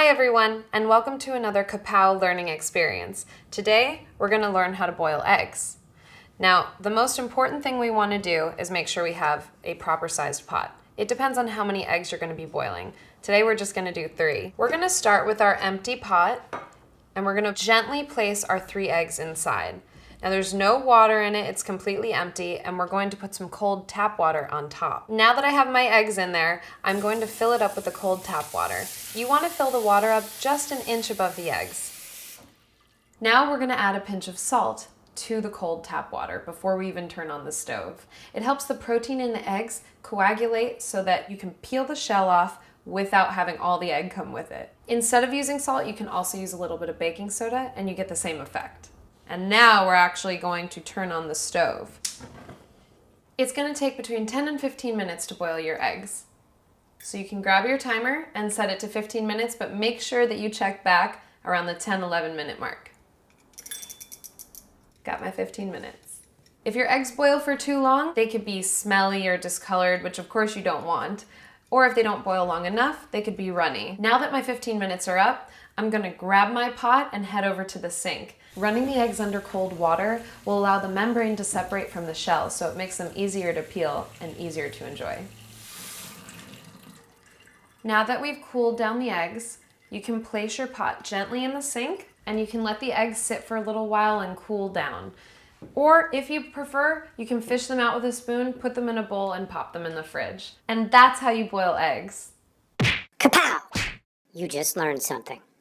everyone, and welcome to another kapHow learning experience. Today, we're going to learn how to boil eggs. Now, the most important thing we want to do is make sure we have a proper sized pot. It depends on how many eggs you're going to be boiling. Today, we're just going to do 3. We're going to start with our empty pot, and we're going to gently place our 3 eggs inside. Now there's no water in it, it's completely empty, and we're going to put some cold tap water on top. Now that I have my eggs in there, I'm going to fill it up with the cold tap water. You want to fill the water up just an inch above the eggs. Now we're going to add a pinch of salt to the cold tap water before we even turn on the stove. It helps the protein in the eggs coagulate so that you can peel the shell off without having all the egg come with it. Instead of using salt, you can also use a little bit of baking soda and you get the same effect. And now we're actually going to turn on the stove. It's going to take between 10 and 15 minutes to boil your eggs. So you can grab your timer and set it to 15 minutes, but make sure that you check back around the 10-11 minute mark. Got my 15 minutes. If your eggs boil for too long, they could be smelly or discolored, which of course you don't want. Or if they don't boil long enough, they could be runny. Now that my 15 minutes are up, I'm gonna grab my pot and head over to the sink. Running the eggs under cold water will allow the membrane to separate from the shell, so it makes them easier to peel and easier to enjoy. Now that we've cooled down the eggs, you can place your pot gently in the sink and you can let the eggs sit for a little while and cool down. Or if you prefer, you can fish them out with a spoon, put them in a bowl, and pop them in the fridge. And that's how you boil eggs. kapHow! You just learned something.